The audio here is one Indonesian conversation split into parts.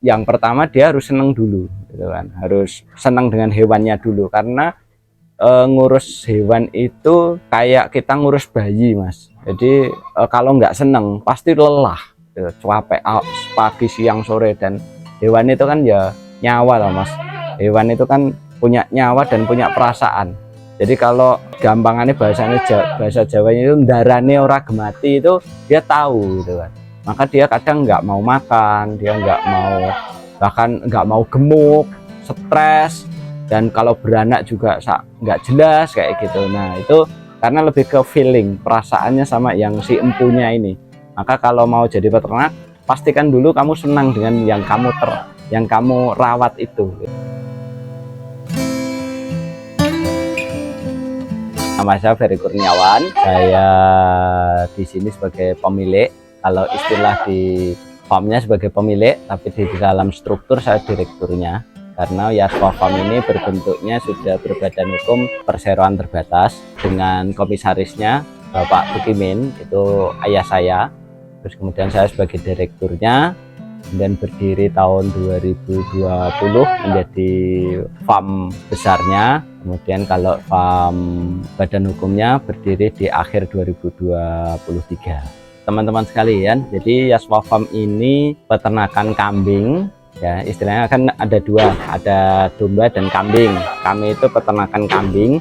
yang pertama dia harus seneng dulu, gitu kan. Harus senang dengan hewannya dulu, karena ngurus hewan itu kayak kita ngurus bayi, Mas. Jadi kalau nggak seneng pasti lelah, gitu, capek pagi, siang, sore. Dan hewan itu kan ya nyawa loh, Mas. Hewan itu kan punya nyawa dan punya perasaan. Jadi kalau gampangannya bahasa Jawanya itu ndarane ora gemati, itu dia tahu, gitu kan. Maka dia kadang nggak mau makan, dia nggak mau, bahkan nggak mau gemuk, stres, dan kalau beranak juga nggak jelas kayak gitu. Nah itu karena lebih ke feeling, perasaannya sama yang si empunya ini. Maka kalau mau jadi peternak, pastikan dulu kamu senang dengan yang kamu rawat itu. Nama saya Ferry Kurniawan, saya di sini sebagai pemilik. Kalau istilah di farmnya sebagai pemilik, tapi di dalam struktur saya direkturnya. Karena Yaswa Farm ini berbentuknya sudah berbadan hukum perseroan terbatas, dengan komisarisnya Bapak Bukimin, itu ayah saya. Terus kemudian saya sebagai direkturnya, dan berdiri tahun 2020 menjadi farm besarnya. Kemudian kalau farm badan hukumnya berdiri di akhir 2023. Teman-teman sekalian, jadi Yaswa Farm ini peternakan kambing, ya istilahnya kan ada dua, ada domba dan kambing. Kami itu peternakan kambing,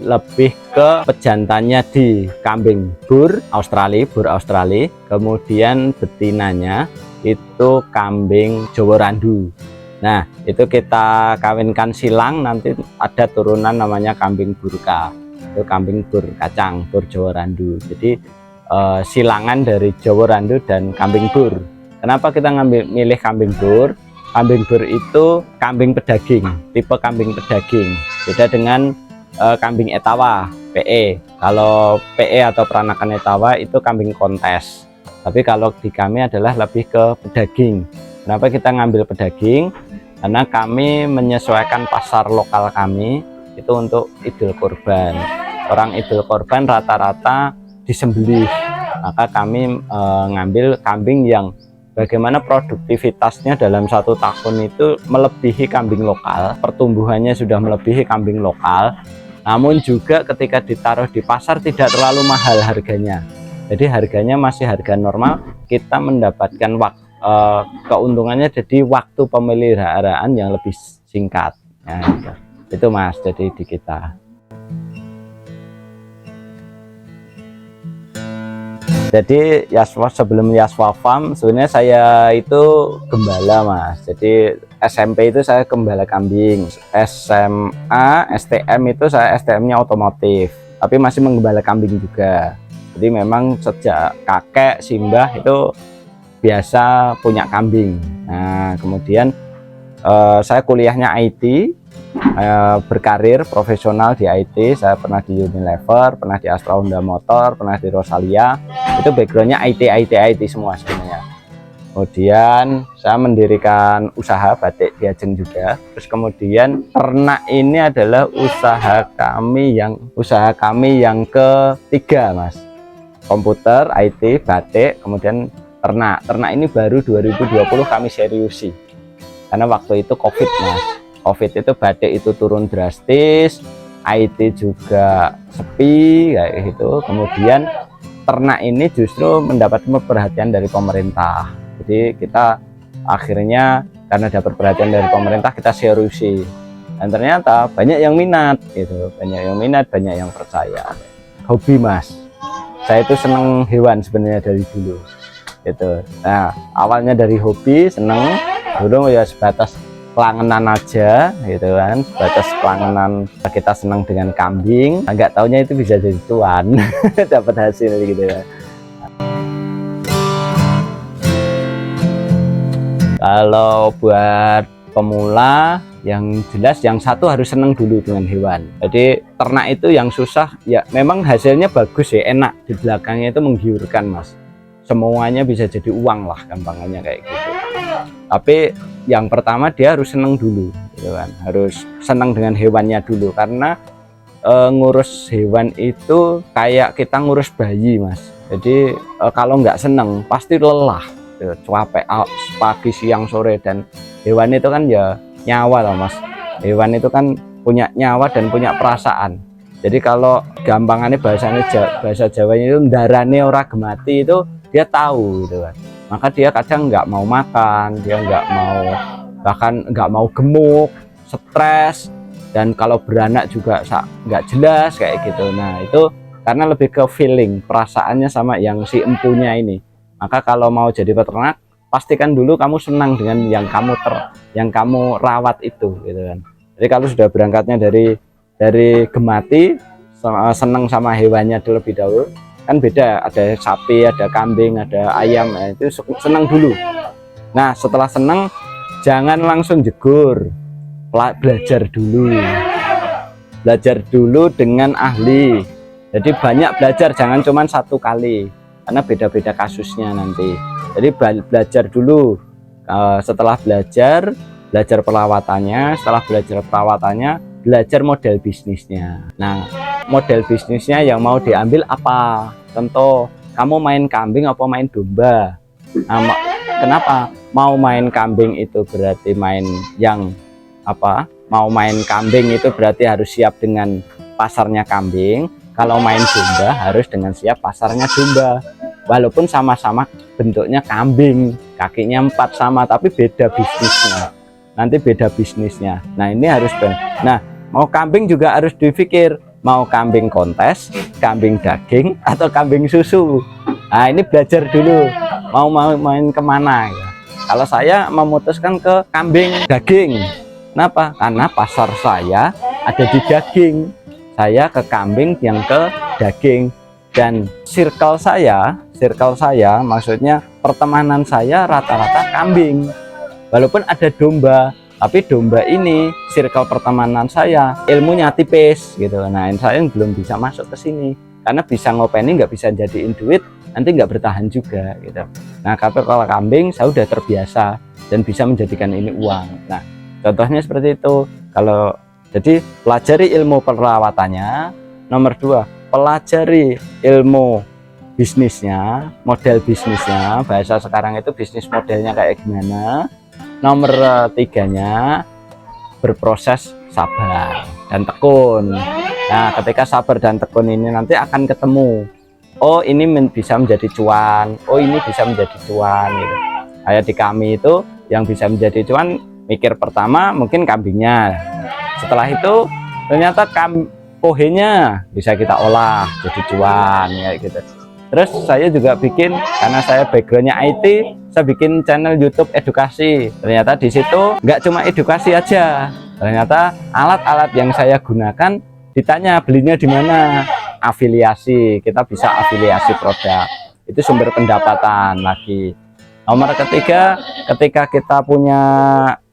lebih ke pejantannya di kambing bur Australia, kemudian betinanya itu kambing Jawa Randu. Nah itu kita kawinkan silang, nanti ada turunan namanya kambing burka, itu kambing bur kacang, bur Jawa Randu. Jadi silangan dari Jawa Randu dan kambing bur. Kenapa kita milih kambing bur? Kambing bur itu kambing pedaging, tipe kambing pedaging, beda dengan kambing etawa PE. Kalau PE atau peranakan etawa itu kambing kontes, tapi kalau di kami adalah lebih ke pedaging. Kenapa kita ngambil pedaging? Karena kami menyesuaikan pasar lokal kami itu untuk Idul Kurban. Orang Idul Kurban rata-rata disembelih, maka kami ngambil kambing yang bagaimana produktivitasnya dalam 1 tahun itu melebihi kambing lokal, pertumbuhannya sudah melebihi kambing lokal, namun juga ketika ditaruh di pasar tidak terlalu mahal harganya. Jadi harganya masih harga normal, kita mendapatkan keuntungannya jadi waktu pemeliharaan yang lebih singkat. Nah, itu Mas, jadi di kita. Jadi sebelum Yaswa Farm sebenarnya saya itu gembala, Mas. Jadi SMP itu saya gembala kambing, SMA STM itu saya STM-nya otomotif, tapi masih menggembala kambing juga. Jadi memang sejak kakek simbah itu biasa punya kambing. Nah kemudian saya kuliahnya IT, berkarir profesional di IT. Saya pernah di Unilever, pernah di Astra Honda Motor, pernah di Rosalia. Itu backgroundnya IT semua sebenarnya. Kemudian saya mendirikan usaha batik Diajeng juga. Terus kemudian ternak ini adalah usaha kami yang ketiga, Mas. Komputer, IT, batik, kemudian ternak. Ternak ini baru 2020 kami seriusi, karena waktu itu COVID, Mas. COVID itu batik itu turun drastis, IT juga sepi kayak gitu. Kemudian ternak ini justru mendapat perhatian dari pemerintah. Jadi kita akhirnya karena dapat perhatian dari pemerintah, kita seriusi. Dan ternyata banyak yang minat gitu, banyak yang percaya. Hobi, Mas. Saya itu seneng hewan sebenarnya dari dulu. Gitu. Nah, awalnya dari hobi, seneng, dulu ya sebatas kelangenan aja gitu kan, sebatas kelangenan. Kita senang dengan kambing, nggak taunya itu bisa jadi cuan. Dapat hasil gitu ya. Kalau buat pemula, yang jelas yang satu harus senang dulu dengan hewan. Jadi ternak itu yang susah ya, memang hasilnya bagus ya, enak, di belakangnya itu menggiurkan, Mas. Semuanya bisa jadi uang lah, gampangannya kayak gitu. Tapi yang pertama dia harus senang dulu, gitu kan. Harus senang dengan hewannya dulu, karena ngurus hewan itu kayak kita ngurus bayi, Mas. Jadi kalau nggak senang pasti lelah. gitu, capek pagi siang sore. Dan hewan itu kan ya nyawa loh Mas, hewan itu kan punya nyawa dan punya perasaan. Jadi kalau gampangannya bahasa Jawanya itu ndarane ora gemati, itu dia tahu gitu kan. Maka dia kadang nggak mau makan, dia nggak mau, bahkan nggak mau gemuk, stres, dan kalau beranak juga nggak jelas kayak gitu. Nah itu karena lebih ke feeling, perasaannya sama yang si empunya ini. Maka kalau mau jadi peternak, pastikan dulu kamu senang dengan yang kamu rawat itu gitu kan. Jadi kalau sudah berangkatnya dari gemati, senang sama hewannya terlebih dahulu, kan beda, ada sapi, ada kambing, ada ayam, nah, itu senang dulu. Nah setelah senang, jangan langsung jegur, belajar dulu dengan ahli. Jadi banyak belajar, jangan cuma satu kali, karena beda-beda kasusnya nanti. Jadi belajar dulu, setelah belajar perawatannya, setelah belajar perawatannya, belajar model bisnisnya. Nah model bisnisnya yang mau diambil apa, contoh kamu main kambing apa main domba. Nah, kenapa mau main kambing itu berarti main yang apa, mau main kambing itu berarti harus siap dengan pasarnya kambing. Kalau main domba harus dengan siap pasarnya domba. Walaupun sama-sama bentuknya kambing, kakinya 4 sama, tapi beda bisnisnya. Nanti beda bisnisnya. Nah ini harus nah mau kambing juga harus dipikir, mau kambing kontes, kambing daging, atau kambing susu. Nah ini belajar dulu, mau main kemana ya. Kalau saya memutuskan ke kambing daging. Kenapa? Karena pasar saya ada di daging, saya ke kambing yang ke daging. Dan circle saya maksudnya pertemanan saya rata-rata kambing. Walaupun ada domba, tapi domba ini circle pertemanan saya ilmunya tipis gitu. Nah saya belum bisa masuk ke sini karena bisa ngopeni, nggak bisa jadiin duit, nanti nggak bertahan juga gitu. Nah kalau kambing saya udah terbiasa dan bisa menjadikan ini uang. Nah contohnya seperti itu. Kalau jadi pelajari ilmu perawatannya. Nomor 2, pelajari ilmu bisnisnya, model bisnisnya, bahasa sekarang itu bisnis modelnya kayak gimana. Nomor 3-nya berproses sabar dan tekun. Nah ketika sabar dan tekun ini nanti akan ketemu, oh ini bisa menjadi cuan, oh ini bisa menjadi cuan gitu. Kayak di kami itu yang bisa menjadi cuan, mikir pertama mungkin kambingnya, setelah itu ternyata pohenya bisa kita olah jadi cuan kayak gitu. Terus saya juga bikin, karena saya backgroundnya IT, saya bikin channel YouTube edukasi. Ternyata di situ nggak cuma edukasi aja, ternyata alat-alat yang saya gunakan ditanya belinya di mana, afiliasi, kita bisa afiliasi produk, itu sumber pendapatan lagi. Nomor 3, ketika kita punya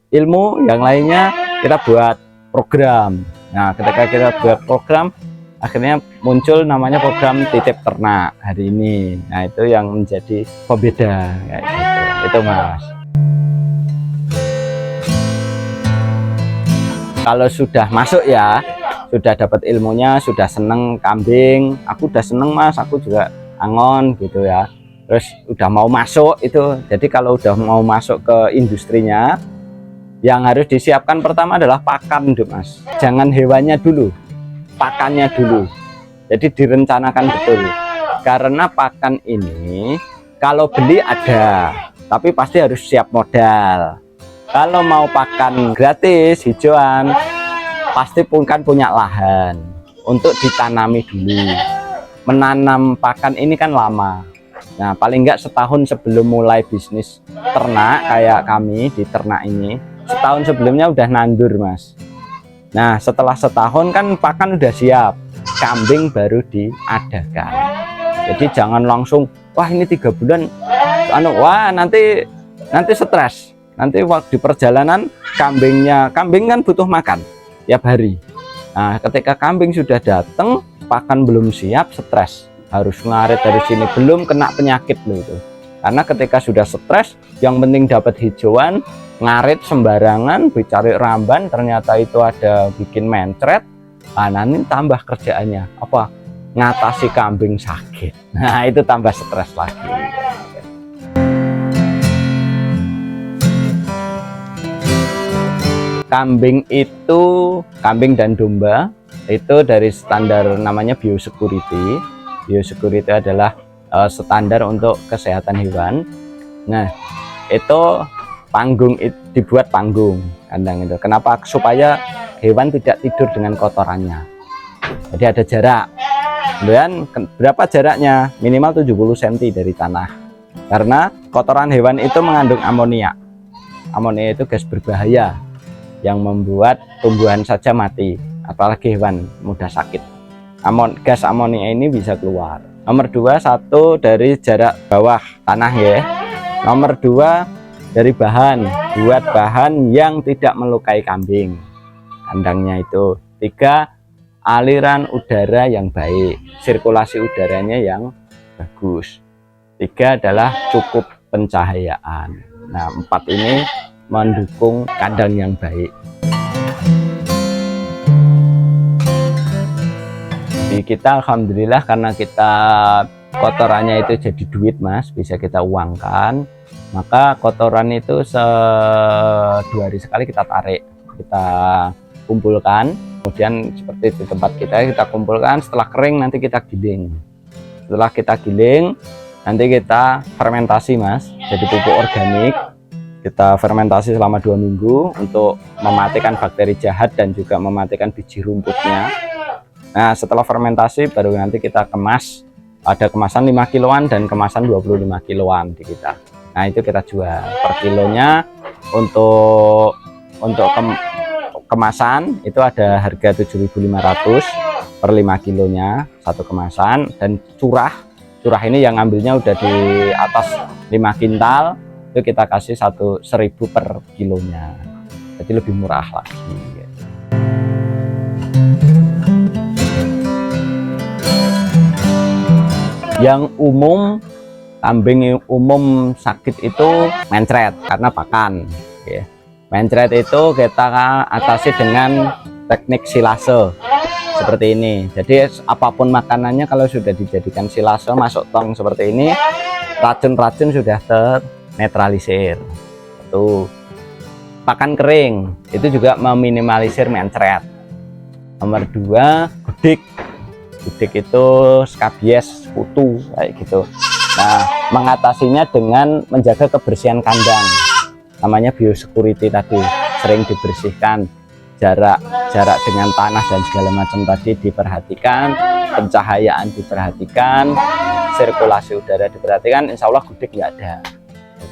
ilmu yang lainnya, kita buat program. Nah ketika kita buat program, akhirnya muncul namanya program titip ternak hari ini. Nah itu yang menjadi pembeda kayak gitu. Itu Mas. Kalau sudah masuk ya, sudah dapat ilmunya, sudah seneng kambing, aku udah seneng Mas, aku juga angon gitu ya. Terus udah mau masuk itu, jadi kalau udah mau masuk ke industrinya, yang harus disiapkan pertama adalah pakan Mas. Jangan hewannya dulu, pakannya dulu. Jadi direncanakan betul, karena pakan ini kalau beli ada, tapi pasti harus siap modal. Kalau mau pakan gratis hijauan, pasti kan punya lahan untuk ditanami dulu. Menanam pakan ini kan lama. Nah paling enggak setahun sebelum mulai bisnis ternak kayak kami di ternak ini, setahun sebelumnya udah nandur Mas. Nah setelah setahun kan pakan udah siap, kambing baru diadakan. Jadi jangan langsung, wah ini 3 bulan wah nanti stres, nanti waktu di perjalanan kambing kan butuh makan tiap hari. Nah ketika kambing sudah datang, pakan belum siap, stres, harus ngarit dari sini, belum kena penyakit loh itu. Karena ketika sudah stres, yang penting dapat hijauan, ngarit sembarangan, dicari ramban, ternyata itu ada bikin mencret. Nah nanti tambah kerjaannya apa, ngatasi kambing sakit. Nah itu tambah stres lagi. kambing itu, kambing dan domba itu dari standar namanya biosecurity. Biosecurity adalah standar untuk kesehatan hewan. Nah, itu dibuat panggung kandang itu. Kenapa? Supaya hewan tidak tidur dengan kotorannya. Jadi ada jarak. Kemudian berapa jaraknya? Minimal 70 cm dari tanah. Karena kotoran hewan itu mengandung amonia. Amonia itu gas berbahaya yang membuat tumbuhan saja mati, apalagi hewan mudah sakit. Gas amonia ini bisa keluar. Nomor 2, satu dari jarak bawah tanah ya. Nomor 2 dari bahan, buat bahan yang tidak melukai kambing kandangnya itu. 3, aliran udara yang baik, sirkulasi udaranya yang bagus. 3 adalah cukup pencahayaan. Nah, 4 ini mendukung kandang yang baik. Di kita alhamdulillah, karena kita kotorannya itu jadi duit Mas, bisa kita uangkan, maka kotoran itu 2 hari sekali kita tarik, kita kumpulkan, kemudian seperti di tempat kita kumpulkan. Setelah kering nanti kita giling. Setelah kita giling nanti kita fermentasi Mas, jadi pupuk organik. Kita fermentasi selama 2 minggu untuk mematikan bakteri jahat dan juga mematikan biji rumputnya. Nah, setelah fermentasi baru nanti kita kemas. Ada kemasan 5 kiloan dan kemasan 25 kiloan di kita. Nah, itu kita jual per kilonya. Untuk kemasan itu ada harga 7.500 per 5 kilonya satu kemasan. Dan curah ini yang ambilnya udah di atas 5 kintal, itu kita kasih 1.000 per kilonya, jadi lebih murah lagi. Yang umum, kambing umum sakit itu mencret karena pakan ya. Mencret itu kita atasi dengan teknik silase seperti ini. Jadi apapun makanannya kalau sudah dijadikan silase masuk tong seperti ini, racun-racun sudah ternetralisir. Tuh, pakan kering itu juga meminimalisir mencret. Nomor 2, gudik itu skabies, kutu kayak gitu. Nah, mengatasinya dengan menjaga kebersihan kandang, namanya biosecurity tadi, sering dibersihkan, jarak dengan tanah dan segala macam tadi diperhatikan, pencahayaan diperhatikan, sirkulasi udara diperhatikan, insya Allah gudik nggak ada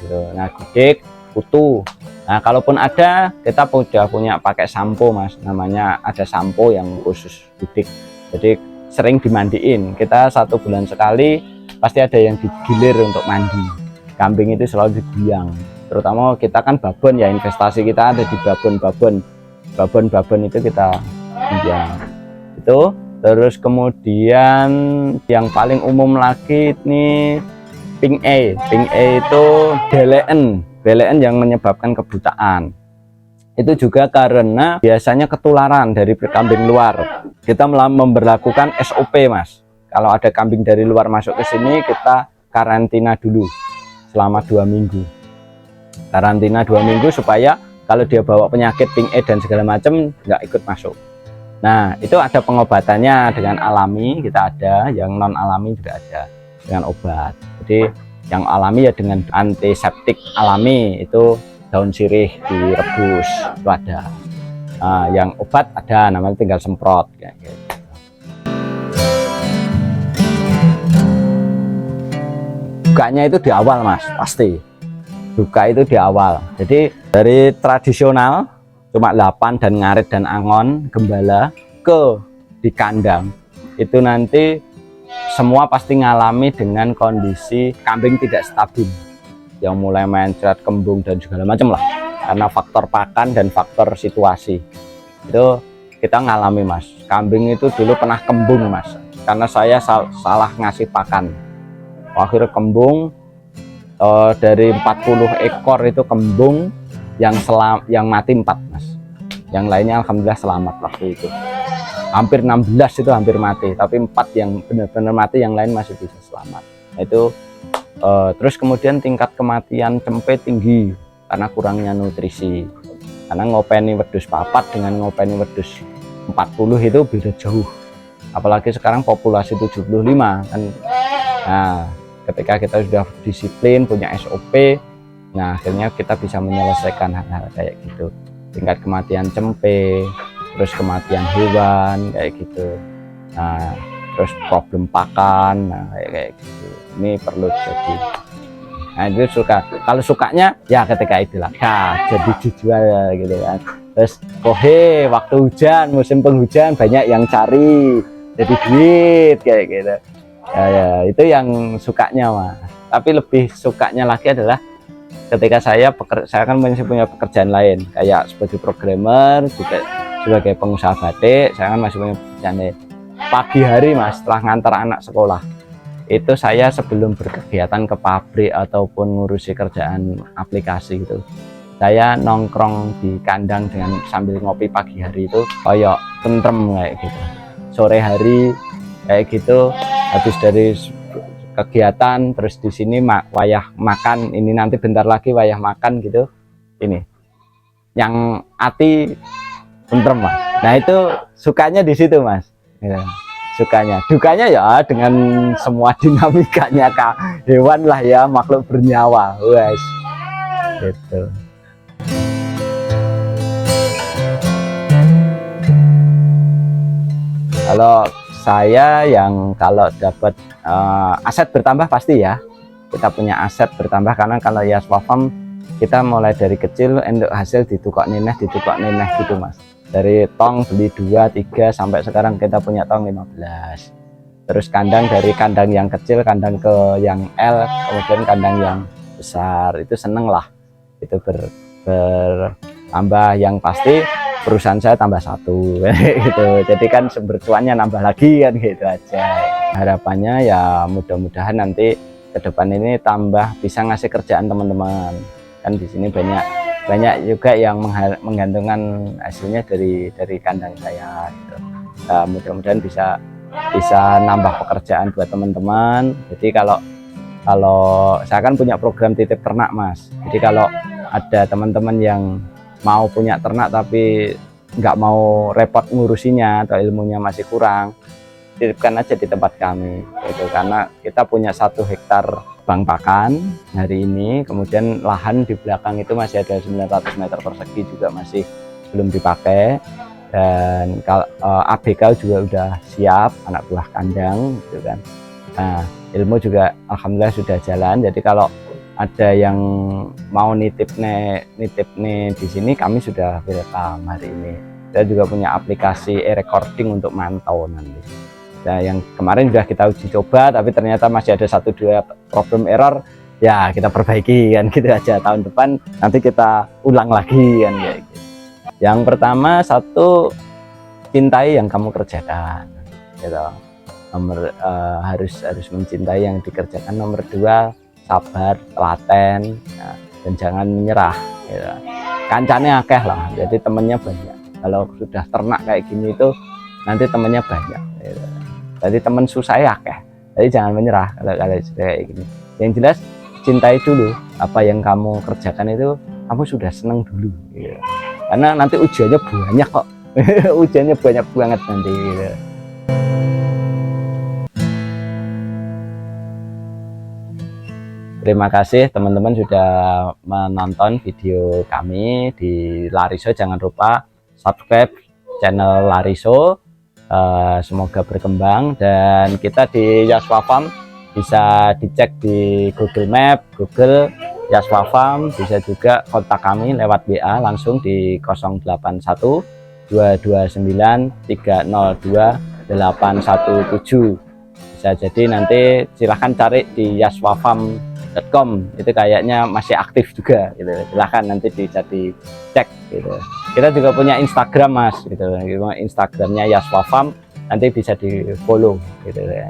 gitu. Nah, gudik, kutu, nah kalaupun ada, kita sudah punya pakai sampo Mas, namanya ada sampo yang khusus gudik. Jadi sering dimandiin, kita 1 bulan sekali pasti ada yang digilir untuk mandi. Kambing itu selalu dibiang, terutama kita kan babon ya, investasi kita ada di babon itu kita biang itu. Terus kemudian yang paling umum lagi ini pink eye itu belen yang menyebabkan kebutaan. Itu juga karena biasanya ketularan dari kambing luar. Kita memberlakukan SOP Mas, kalau ada kambing dari luar masuk ke sini kita karantina dulu selama 2 minggu. Karantina 2 minggu supaya kalau dia bawa penyakit pink eye dan segala macam nggak ikut masuk. Nah, itu ada pengobatannya dengan alami, kita ada, yang non alami juga ada dengan obat. Jadi yang alami ya dengan antiseptik alami, itu daun sirih direbus, itu ada. Yang obat ada, namanya tinggal semprot kayak gitu. Dukanya itu di awal Mas, pasti duka itu di awal. Jadi dari tradisional cuma 8 dan ngarit dan angon gembala ke di kandang itu nanti semua pasti ngalami dengan kondisi kambing tidak stabil, yang mulai mencret, kembung dan segala macam lah, karena faktor pakan dan faktor situasi. Itu kita ngalami Mas, kambing itu dulu pernah kembung Mas, karena saya salah ngasih pakan, akhirnya kembung. Dari 40 ekor itu kembung, yang mati 4 Mas, yang lainnya alhamdulillah selamat waktu itu. Hampir 16 itu hampir mati, tapi 4 yang benar-benar mati, yang lain masih bisa selamat. Nah, itu terus kemudian tingkat kematian cempe tinggi karena kurangnya nutrisi. karena ngopeni wedhus papat dengan ngopeni wedhus 40 itu beda jauh, apalagi sekarang populasi 75 kan. Nah, ketika kita sudah disiplin, punya SOP, nah akhirnya kita bisa menyelesaikan hal-hal kayak gitu, tingkat kematian cempe, terus kematian hewan kayak gitu, nah terus problem pakan, nah kayak gitu, ini perlu jadi. Nah itu suka, kalau sukanya ya ketika itulah ya jadi dijual gitu kan. Terus kohe waktu hujan, musim penghujan banyak yang cari, jadi duit kayak gitu ya, itu yang sukanya Mas. Tapi lebih sukanya lagi adalah ketika saya kan masih punya pekerjaan lain, kayak sebagai programmer, juga sebagai pengusaha batik, saya kan masih punya pekerjaan lain. Pagi hari Mas, setelah ngantar anak sekolah, itu saya sebelum berkegiatan ke pabrik ataupun ngurusi kerjaan aplikasi gitu, saya nongkrong di kandang dengan sambil ngopi pagi hari itu kayak tentrem kayak gitu. Sore hari kayak gitu, habis dari kegiatan terus di sini wayah makan, ini nanti bentar lagi wayah makan gitu, ini yang hati tentrem Mas. Nah itu sukanya di situ Mas ya, sukanya. Dukanya ya dengan semua dinamikanya hewan lah ya, makhluk bernyawa wes gitu. Kalau saya yang kalau dapat aset bertambah pasti ya, kita punya aset bertambah, karena kalau Yaswa Farm kita mulai dari kecil, induk hasil ditukok neneh gitu Mas, dari tong beli 2, 3 sampai sekarang kita punya tong 15. Terus kandang dari kandang yang kecil, kandang ke yang L, kemudian kandang yang besar, itu seneng lah, itu bertambah. Yang pasti perusahaan saya tambah 1 gitu, jadi kan sumber cuannya nambah lagi kan gitu aja. Harapannya ya mudah-mudahan nanti ke depan ini tambah bisa ngasih kerjaan teman-teman, kan di sini banyak juga yang menggantungkan hasilnya dari kandang saya gitu. Nah, mudah-mudahan bisa nambah pekerjaan buat teman-teman. Jadi kalau saya kan punya program titip ternak Mas, jadi kalau ada teman-teman yang mau punya ternak tapi nggak mau repot ngurusinya atau ilmunya masih kurang, titipkan aja di tempat kami gitu, karena kita punya 1 hektar bank pakan hari ini, kemudian lahan di belakang itu masih ada 900 meter persegi juga masih belum dipakai, dan ABK juga udah siap, anak buah kandang gitu kan. Nah ilmu juga alhamdulillah sudah jalan, jadi kalau ada yang mau nitip nih di sini, kami sudah welcome hari ini. Saya juga punya aplikasi e-recording untuk mantau nanti. Nah, yang kemarin sudah kita uji coba, tapi ternyata masih ada 1-2 problem error, ya kita perbaiki kan gitu aja. Tahun depan nanti kita ulang lagi kan kayak gitu. Yang pertama, 1, cintai yang kamu kerjakan gitu. Harus mencintai yang dikerjakan. Nomor 2, sabar, telaten, ya, dan jangan menyerah gitu. Kancane akeh lah, jadi temennya banyak. Kalau sudah ternak kayak gini itu nanti temennya banyak gitu. Jadi teman susah ya akeh, jadi jangan menyerah kalau sudah kayak gini. Yang jelas cintai dulu apa yang kamu kerjakan, itu kamu sudah seneng dulu gitu. Karena nanti ujiannya banyak kok. Ujiannya banyak banget nanti gitu. Terima kasih teman-teman sudah menonton video kami di Lariso. Jangan lupa subscribe channel Lariso. Semoga berkembang, dan kita di Yaswa Farm bisa dicek di Google Map, Google Yaswa Farm, bisa juga kontak kami lewat WA langsung di 081 229 302 817. Bisa jadi nanti silahkan cari di yaswafarm.com, itu kayaknya masih aktif juga gitu. Silahkan nanti bisa dicek gitu. Kita juga punya Instagram Mas gitu, Instagramnya Yaswa Farm, nanti bisa di follow gitu ya.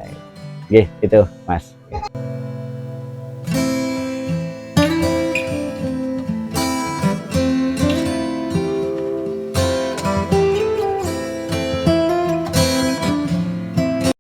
Gitu Mas.